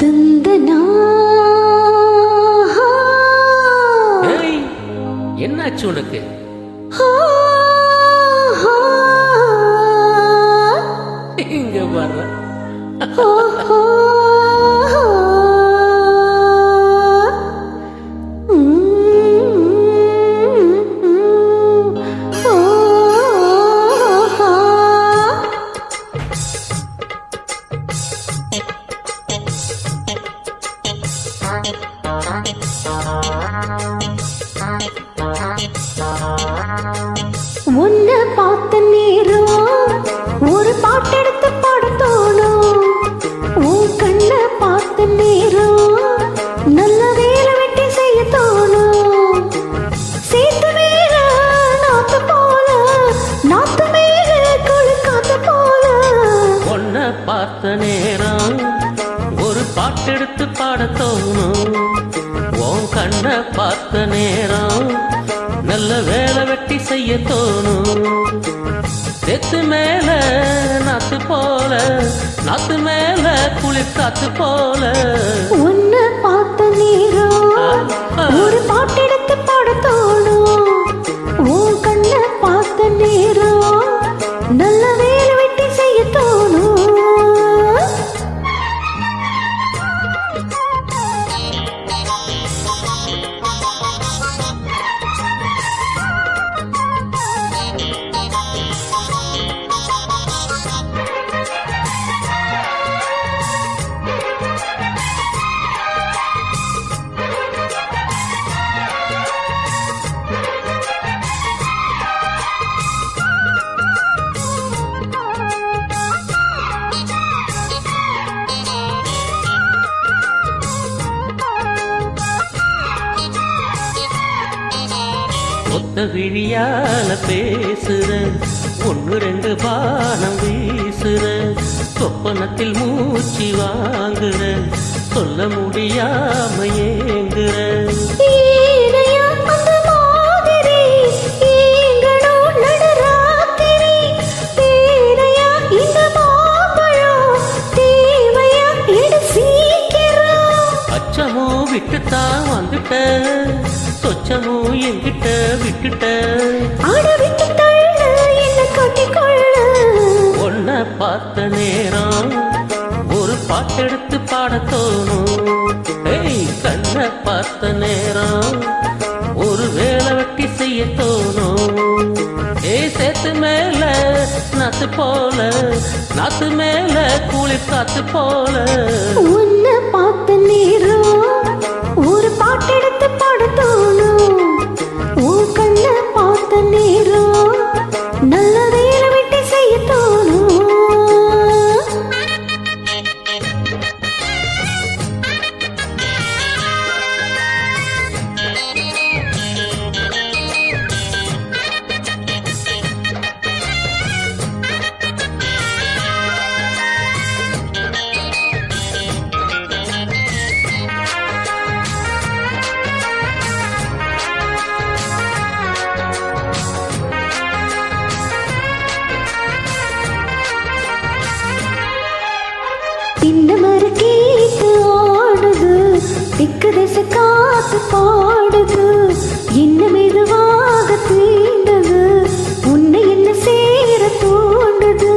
தந்தனா என்னாச்சு உனக்கு? இங்க வர்ற உன்னை பார்த்த நேரம் ஒரு பாட்டெடுத்து பாட தோணும். உன் கண்ணை பார்த்த நேரம் நல்ல வேலை வெட்டி செய்ய தோணும். சேத்து மேல நாத்து போல, நாத்து மேல குளிக்காத்து போல. உன்னை பார்த்த நேரம் ஒரு பாட்டெடுத்து பாட தோணும். உன் கண்ணை பார்த்த நேரம் நல்ல வேலை வெட்டி செய்ய தோணும். செத்து மேல நாத்து போல, நாத்து மேல குளிர்காத்து போல. உன்னை பார்த்த நேரம் ஒரு பாட்டெடுத்து பாட தோணும். உன் கண்ணை பார்த்த நேரம் நல்ல வேலை வெட்டி செய்ய தோணும். ஒத்த விழியால பேசுற, ஒன்று ரெண்டு பானம் வீசுற, சொப்பனத்தில் மூச்சு வாங்குற, சொல்ல முடியாம ஏங்குற. அச்சமோ விட்டுத்தான் வந்துட்ட, சொச்சமோ என்கிட்ட விட்டுட்ட. உன்னை பார்த்த நேரம் ஒரு பாட்டெடுத்து பாட தோணும். கண்ணை பார்த்த நேரம் ஒரு வேலை வெட்டி செய்ய தோணும். சேத்து மேல நாத்து போல, நாத்து மேல குளிர் காத்து போல. உன்னை பார்த்த நேரம் ஒரு பாட்டெடுத்து பாட தோணும். உன் கண்ணை பார்த்த நேரம் நல்ல வேலை வெட்டி செய்ய தோணும். இந்த மறு கேட்டு ஆடுது, திக்கு திசை காத்து பாடுது. என்ன மெதுவாக தீண்டது, உன்னை என்ன சேர தோண்டுது.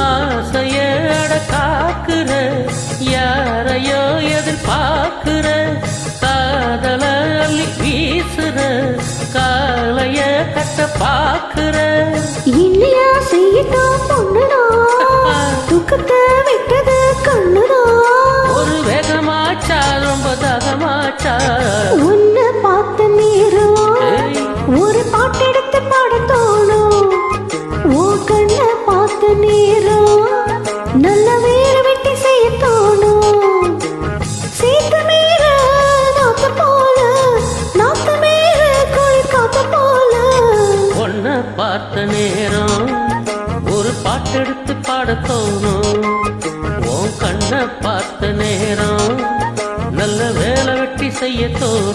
ஆசையட காக்குற, யாரையோ எதிர்பார்க்குற, காதல அள்ளி வீசுற, காலைய கட்ட பாக்குற. இல்லையா செய்யத்தான் பொண்ணுதா, துக்கத்தை விட்டது கண்ணுதா. ஒரு வேகமாச்சா ரொம்ப தாகமாச்சா. உன்னை பார்த்த நேரம் ஒரு பாட்டெடுத்து பாட தோணும். உன் கண்ணை பார்த்த நேரம் நல்ல வேலை வெட்டி செய்ய தோணும். சேத்து மேல நாத்து போல, நாத்து மேல குளிர் காத்து போல. உன்னை பார்த்த நேரம் ஒரு பாட்டெடுத்து பாட தோணும். உன் கண்ணை பார்த்த நேரம் நல்ல வேலை வெட்டி செய்ய தோணும்.